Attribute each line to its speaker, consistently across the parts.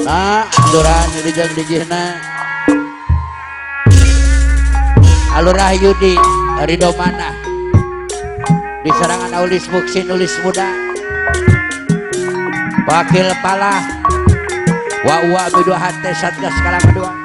Speaker 1: Nah, aturan dijang-dijihna Alur Rahyudi Ridho Mana di serangan Aulis Muksin Ulis Muda Wakil Palah Wa Bidua Hate Satgas Kalama 2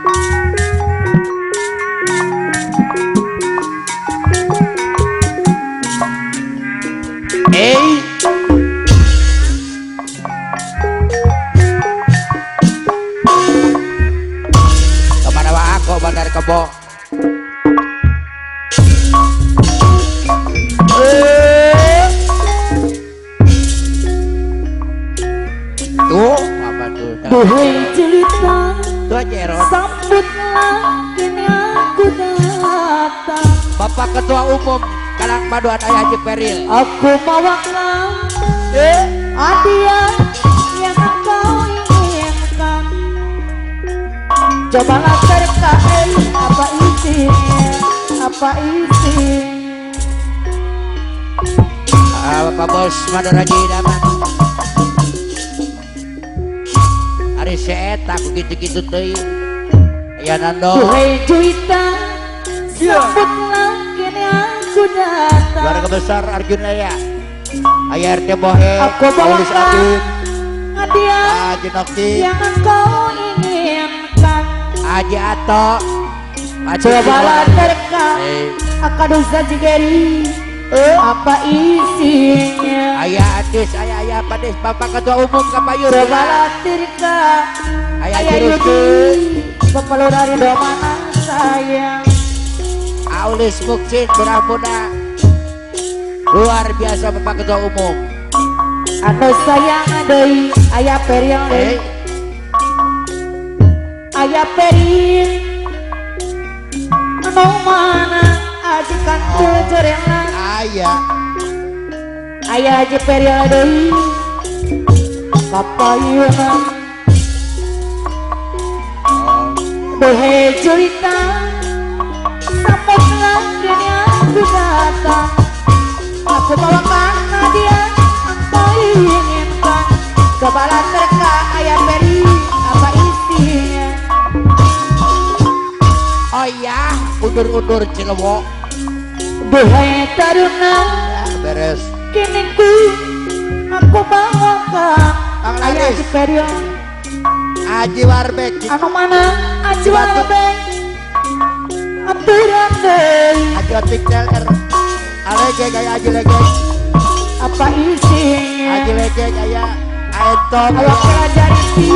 Speaker 1: kemana wa aku Bandar Kebo tuh apa tuh
Speaker 2: Bohong cerita
Speaker 1: tuh Jerot
Speaker 2: sambutlah kini aku datang.
Speaker 1: Bapak Ketua Umum Kalang Paduan Ayah Haji Peril
Speaker 2: Aku bawakan hadiah yang engkau inginkan. Cobalah terka apa isinya, apa isinya.
Speaker 1: Bapak Bos Madura Jidaman Ari seeta aku gitu-gitu tuh ya Nando
Speaker 2: Duhai juita sambutlah kini aku datang.
Speaker 1: keluarga besar Arjuna ya Ayah RT Bohe
Speaker 2: Aku
Speaker 1: Aulis
Speaker 2: bawakan
Speaker 1: Adin
Speaker 2: hadiah
Speaker 1: Haji Nokti
Speaker 2: yang engkau inginkan.
Speaker 1: Haji Ato Haji
Speaker 2: Cobalah
Speaker 1: Siwan.
Speaker 2: terka akadosa jigeri apa isinya.
Speaker 1: Ayah Adis Ayah Padis Bapak Ketua Umum Kapayur
Speaker 2: Cobalah terka
Speaker 1: Ayah
Speaker 2: Ayah
Speaker 1: Jiruski
Speaker 2: Yudi kepala dari domana sayang.
Speaker 1: Aulis Muksin mudah-mudah luar biasa Bapak Ketua Umum
Speaker 2: Anu sayang adai Ayah Peril Ayah Peril anu mana ajikan tujurelan
Speaker 1: Ayah
Speaker 2: Ayah Haji Peril adai kapayunan Bohe cerita sambutlah kini aku datang. Aku bawakan hadiah engkau inginkan. Cobalah terka Ayah Peri apa isinya.
Speaker 1: oh ya undur-undur Cilewok
Speaker 2: Bohe taruna
Speaker 1: ya beres
Speaker 2: kini aku bawakan
Speaker 1: Kang
Speaker 2: Ayah
Speaker 1: Laris.
Speaker 2: Haji Peri
Speaker 1: Haji Warbek
Speaker 2: anu mana Haji Warbe aturan deui
Speaker 1: Haji Otik TLR Alege gaya Haji Lege
Speaker 2: apa isinya.
Speaker 1: Haji Lege gaya Aentom
Speaker 2: Awak pelajari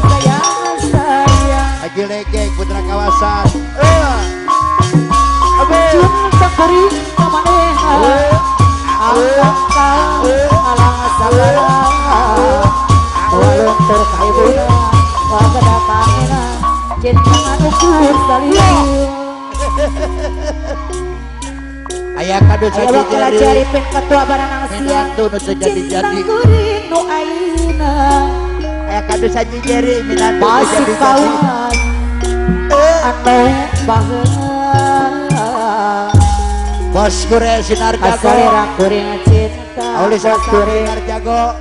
Speaker 2: sayang saya
Speaker 1: Haji Lege Putra Kawasan
Speaker 2: Jun bakuri kamaneha Angkat kau alang sabara Walung terkaibuna Wagada kamena Jentangan ukur saliu
Speaker 1: Ayah kado
Speaker 2: Ayo
Speaker 1: saja
Speaker 2: pelajari
Speaker 1: jari
Speaker 2: pen ketua baranang siang
Speaker 1: Minantu nu jadi-jadi
Speaker 2: Cinta kuring nu aina
Speaker 1: Ayah kado saja jari Minantu nu
Speaker 2: Masih
Speaker 1: jadi-jadi
Speaker 2: kawan Anu bahagia
Speaker 1: Bos Kure Sinar Jago
Speaker 2: Asalera kuring cinta
Speaker 1: Aulis Sinar Jago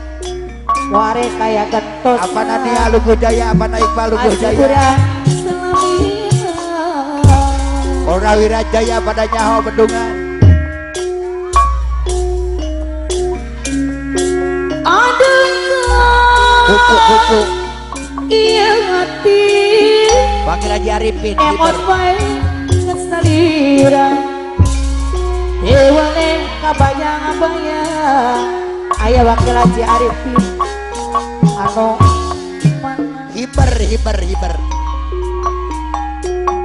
Speaker 2: Ware kaya gentos
Speaker 1: apa Nadia Lugu Jaya apa Iqbal Lugu
Speaker 2: Masih
Speaker 1: Jaya
Speaker 2: kurang selamina
Speaker 1: Polra Wirajaya pada nyaho bendungan kuku
Speaker 2: Iya hati
Speaker 1: panggil Haji Arifin
Speaker 2: Emot baik kesalira Dewane kabayang-bayang Ayah wakil Haji Arifin Anu
Speaker 1: hiber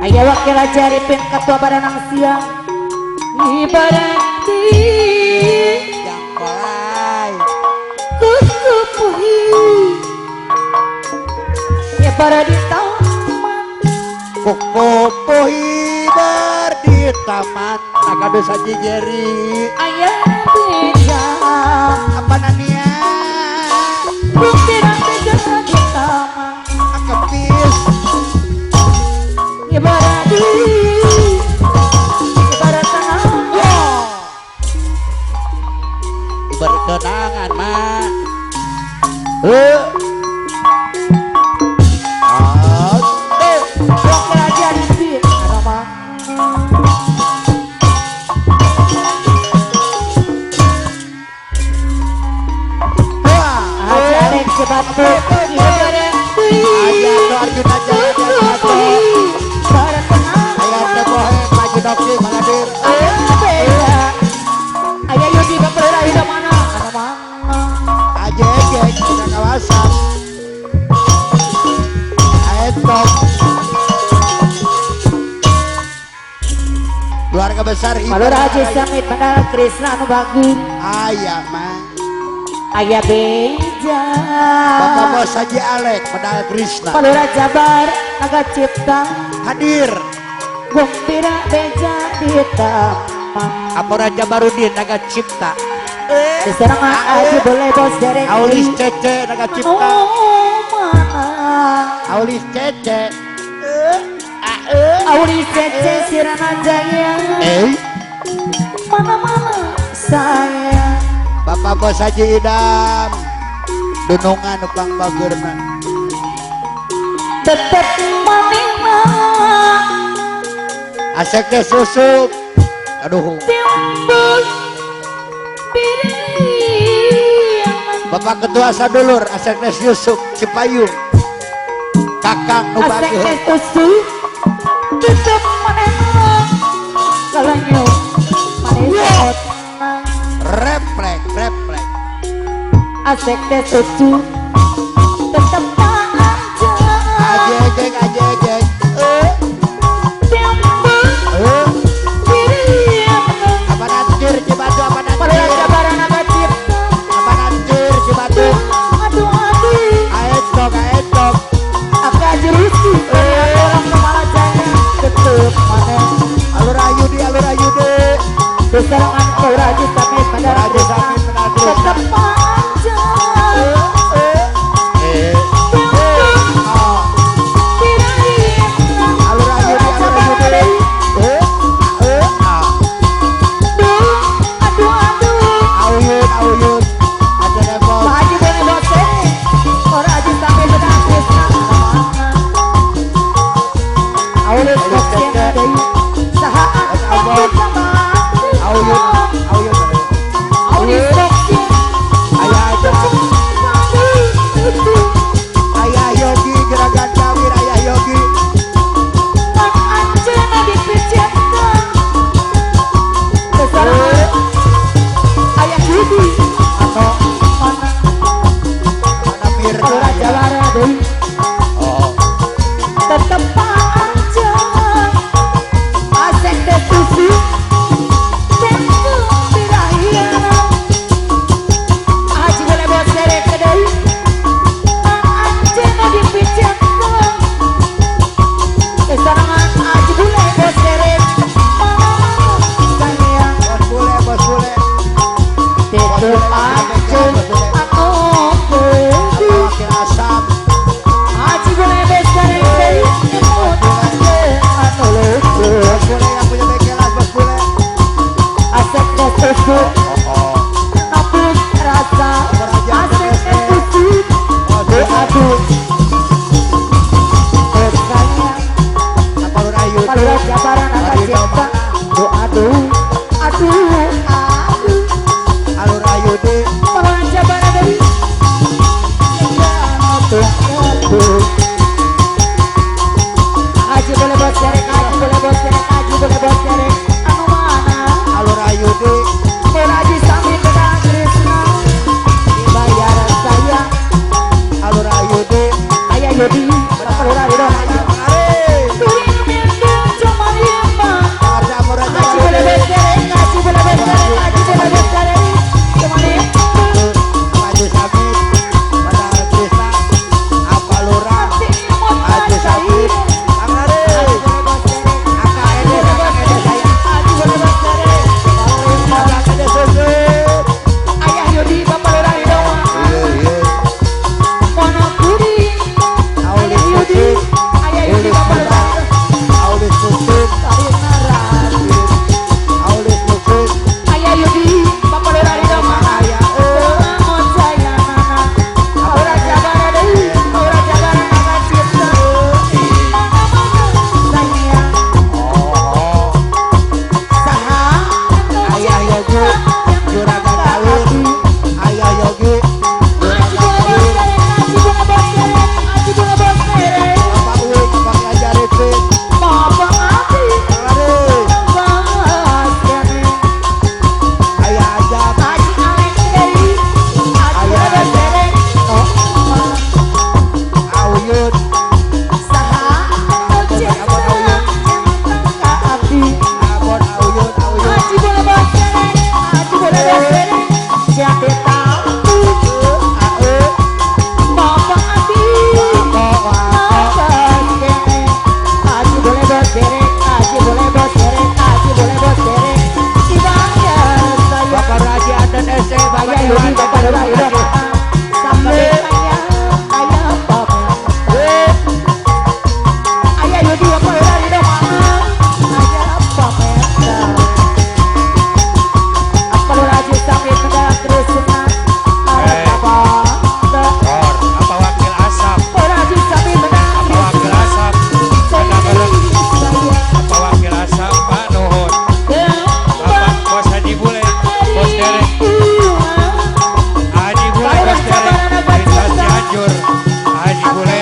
Speaker 2: Ayah wakil Haji Arifin ketua baranang siang Ibarati
Speaker 1: jangkolai
Speaker 2: kusupuhi Ibarat di taman
Speaker 1: kuku hiber di taman kado saja jari
Speaker 2: Ayah beda
Speaker 1: apa Nadia
Speaker 2: Bukti nanti jadi taman
Speaker 1: akepis
Speaker 2: Ibarat tanah
Speaker 1: berkenangan mah Ayo Arjuna Jaya Ayah Bohem Maju Doksi Mengadir
Speaker 2: Ayah Yudi Bapak Hidup mana?
Speaker 1: Aja sudah kawasan Aetok keluarga besar
Speaker 2: Malur Haji Samit Mandala Krisna anu bagus.
Speaker 1: Ayah mah
Speaker 2: Ayah Beja
Speaker 1: Bapak Bos Haji Alek Medal Krishna
Speaker 2: Malur Jabar Naga Cipta
Speaker 1: hadir
Speaker 2: Gumpira Beja di taman
Speaker 1: Kapolda Jabarudin Naga Cipta
Speaker 2: Diserangan Haji boleh bos derek
Speaker 1: Aulis Cece Naga Cipta
Speaker 2: Oh mana
Speaker 1: Aulis Cece
Speaker 2: Aulis Cece Sirana Jaya Mana-mana saya
Speaker 1: Bapak Bos Haji Idam Dunungan Upang Bagurna
Speaker 2: tetep manima
Speaker 1: Asek deh susuk aduh
Speaker 2: timbul piriangan
Speaker 1: Bapak Ketua Sadulur Asek deh Yusuf Cipayung Kakang nu
Speaker 2: asek
Speaker 1: bagus
Speaker 2: usu tetep manima kalanyo manis otnang
Speaker 1: reflek
Speaker 2: asek usu tetep
Speaker 1: ajejek
Speaker 2: timbul piriangan
Speaker 1: apa nancur Cibatu apa
Speaker 2: Malur
Speaker 1: nancur
Speaker 2: Jabar Naga Cipta
Speaker 1: apa nancur Cibatu
Speaker 2: aduh
Speaker 1: aetok
Speaker 2: Aka jerusi orang kepala jaya tetep mana
Speaker 1: alur ayudi
Speaker 2: Besarangan Malur Haji Samit Mandala
Speaker 1: Haji Samit Mandala Krisna.
Speaker 2: tetep aja
Speaker 1: alur ayudi auyun ada level
Speaker 2: Pak Haji boleh bose Malur Haji Samit Mandala Krisna Aulis Boksen Adai Sahaan Eki Sama
Speaker 1: auyun
Speaker 2: Aulis Boksen
Speaker 1: ayah aja ayah Yogi Jeragan Kawir ayah Yogi
Speaker 2: Mang Anjena dipicetkan Besarangan Ayah Yudi
Speaker 1: atau
Speaker 2: Mana
Speaker 1: mana Mirna
Speaker 2: Malur Jabar Adai
Speaker 1: oh
Speaker 2: tetep aja asek deh susu tentu birahiana Haji boleh bos derek kedai Mang Anjena dipicetkan Kesarangan Haji boleh bos derek sayang
Speaker 1: bos bule
Speaker 2: tetep aja aku beli
Speaker 1: wakil asam
Speaker 2: Haji boleh bos derek kedai imut aja anu lucu
Speaker 1: bos bule yang punya bekelas bos bule
Speaker 2: asek deh susu
Speaker 1: oh
Speaker 2: Napus rasa asik susu aduh bersayang
Speaker 1: apa alur ayudi
Speaker 2: Malur Jabar Naga Cipta aduh
Speaker 1: alur ayudi
Speaker 2: Malur Jabar dari Haji boleh bos derek Haji boleh bos derek anu mana
Speaker 1: alur ayudi
Speaker 2: Malur Haji Samit Mandala Krisna dibayar sayang
Speaker 1: alur ayudi
Speaker 2: ayah Yudi Malur Ridho Turing Mindel cuma lima
Speaker 1: ada murah
Speaker 2: Haji boleh bos derek Haji boleh bos derek cuma lima
Speaker 1: Haji Samit Mandala Krisna apa lurah
Speaker 2: timut
Speaker 1: Haji Samit Mangare Kakak Ede saya
Speaker 2: Haji boleh bos derek
Speaker 1: Kakak Ede susuk
Speaker 2: ayah Yudi Bapak Lurah Ridho
Speaker 1: iya
Speaker 2: Monokuri ayah
Speaker 1: Uyun.
Speaker 2: Saha cinta yang ka abdi
Speaker 1: Abon Uyun, Uyun.
Speaker 2: Haji boleh bos dereng Haji boleh bos dereng siapa tahu Bapak abdi Haji boleh bos dereng Haji boleh bos dereng Haji boleh bos dereng dibayar saya
Speaker 1: Bapak Raji Adan SC, Bapak
Speaker 2: ayah Yudi Bapak Raji sampai ayah Bapak ayah Yudi Bapak Raji ayah Bapak apa Raji sampai sudah terus senang apa
Speaker 3: Apa wakil asap?
Speaker 2: Raji sampai menang
Speaker 3: Apa wakil asap? Apa wakil asap? Pak Nuhun. Bapak Bos Haji Bule, Bos Derek, Haji Bule, Bos Derek, Desa Cianjur, Haji Bule,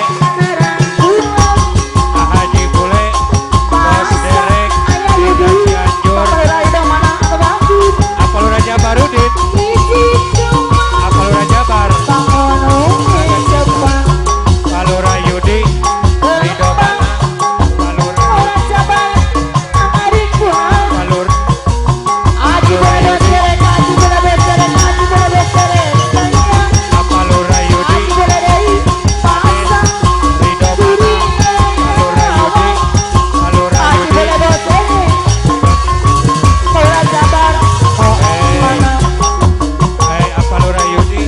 Speaker 3: Haji Bule, Bos Derek, Desa Cianjur, apa lu Raja Barudin? Apa lu Raja Bar? Palura Yudi, Ridho Mana, Palura, Palur, apa Lura Yudi, Ridho Mana, Palura Yudi, apa Lura Yudi,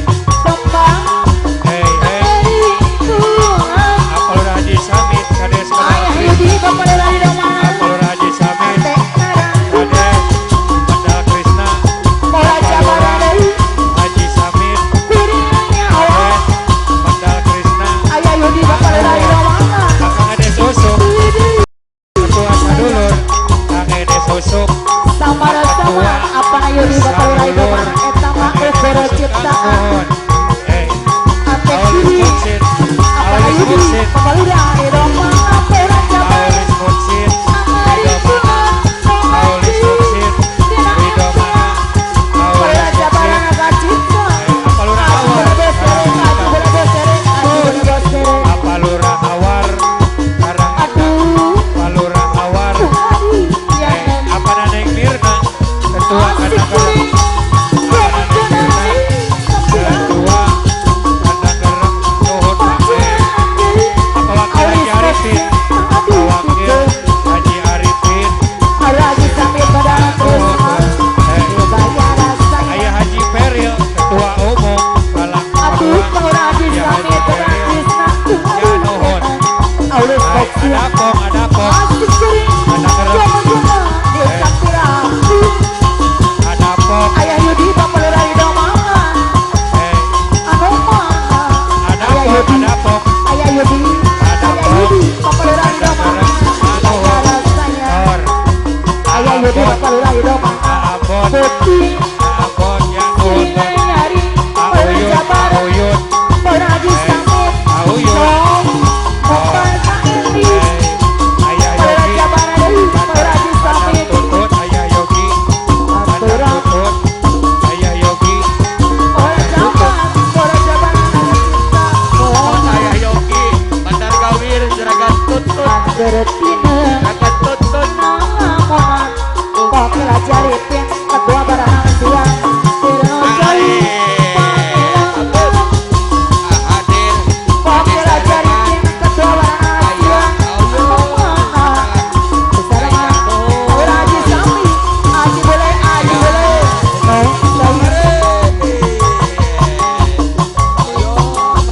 Speaker 3: apa Lura Haji Samit, Kades Menalri, apa Lura Haji Samit, Kades Mandal Krisna, apa Lura Haji Samit, Kades Mandal Krisna, Kang Edes Usuk, Ketua Sadulur, Kang Edes Usuk,
Speaker 2: Sama-sama apa na yun ba palay do man eta ma ukoro ciptaan
Speaker 3: Nuhun,
Speaker 2: ate
Speaker 3: Aulis
Speaker 2: kiri
Speaker 3: Muksin,
Speaker 2: apa na
Speaker 3: Aulis
Speaker 2: yun
Speaker 3: Muksin,
Speaker 2: papaluda ero ma pera jabar
Speaker 3: Aulis Muksin, Ridho Mana, Aulis Muksin, Ridho Mana,
Speaker 2: pera
Speaker 3: Aulis
Speaker 2: jabar
Speaker 3: Muksin,
Speaker 2: naga cinta
Speaker 3: apa Lura Awar,
Speaker 2: aduh
Speaker 3: apa Lura Awar, Karangasem, apa Lura Awar, apa Neneng Mirna, Ketua Kadang Gerem, apa Neneng Mirna, Ketua Kadang Gerem, Nuhun Pak. Apa wakil Haji Arifin, apa wakil Haji Arifin,
Speaker 2: Raji sambil pada terus bayar saya
Speaker 3: Ayah Haji Peril, Ketua Umum, Balang
Speaker 2: aduh
Speaker 3: Marwah,
Speaker 2: mau Raji
Speaker 3: Ya
Speaker 2: sambil
Speaker 3: Haji
Speaker 2: pada
Speaker 3: Peril,
Speaker 2: Krisna
Speaker 3: Ya Nuhun,
Speaker 2: Aulis Boksil
Speaker 3: ada Pong,
Speaker 2: asik kering
Speaker 3: Ada Gerem.
Speaker 2: jangan-jangan desa Piraku
Speaker 3: ada Pong,
Speaker 2: ayah Yudi bapak lelaki domangan anu mana
Speaker 3: ada
Speaker 2: ayah
Speaker 3: Pong,
Speaker 2: Yudi
Speaker 3: ada Pong,
Speaker 2: ayah Yudi
Speaker 3: Ada
Speaker 2: ayah
Speaker 3: Pong.
Speaker 2: Yudi bapak lelaki
Speaker 3: Ada
Speaker 2: domangan
Speaker 3: Gerem.
Speaker 2: bayar saya
Speaker 3: Tor,
Speaker 2: ayah Yudi bapak lelaki domangan
Speaker 3: Abon,
Speaker 2: putih
Speaker 3: Abon, Ya Nuhun,
Speaker 2: nyari
Speaker 3: Auyun,
Speaker 2: jabar
Speaker 3: Auyun,
Speaker 2: Raji sambil
Speaker 3: Auyun,
Speaker 2: dong bapak ini
Speaker 3: Ayah
Speaker 2: pada
Speaker 3: Yogi,
Speaker 2: jabar Raji sambil
Speaker 3: Tutut, Ayah Yogi, Bandar Tutut, Ayah Yogi,
Speaker 2: orang jabar
Speaker 1: Mohon Ayah Yogi, Bandar Gawir, Juragan Tutut,
Speaker 2: Beretina
Speaker 1: Juragan Tutut.
Speaker 2: namongan kok kelajaripin kedua barang siang
Speaker 1: Hadir, hadir.
Speaker 2: kok kelajaripin kedua barang siang Raji Sami Aji boleh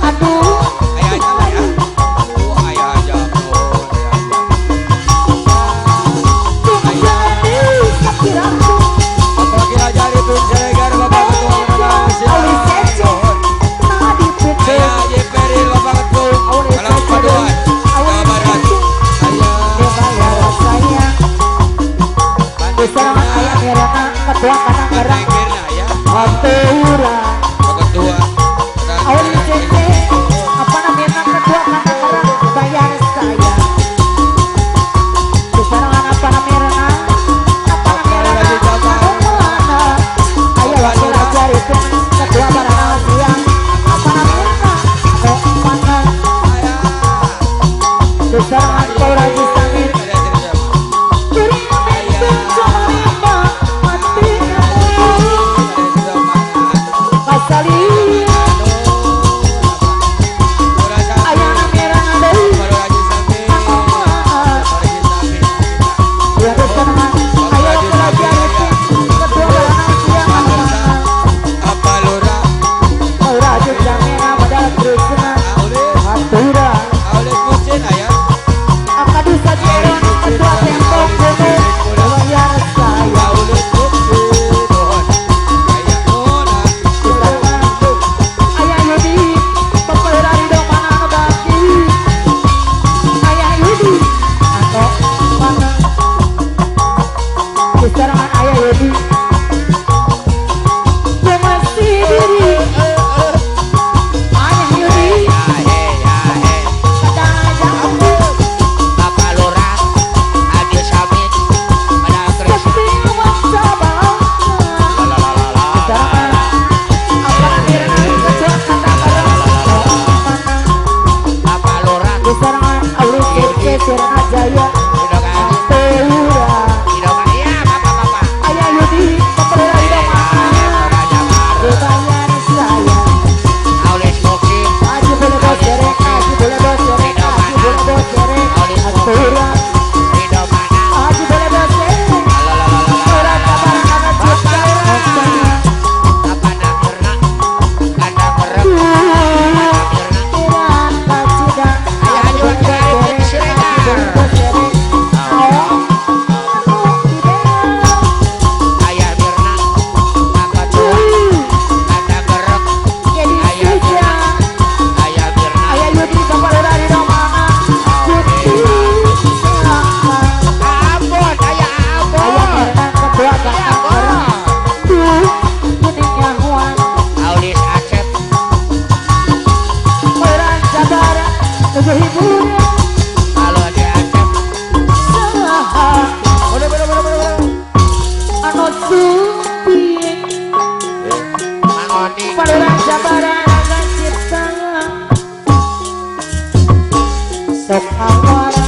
Speaker 2: aduh Kanggo hiburan
Speaker 1: Halo Ade Asep.
Speaker 2: saha anu sumping
Speaker 1: Mangoni.
Speaker 2: paduran sabaraha cipta sok awara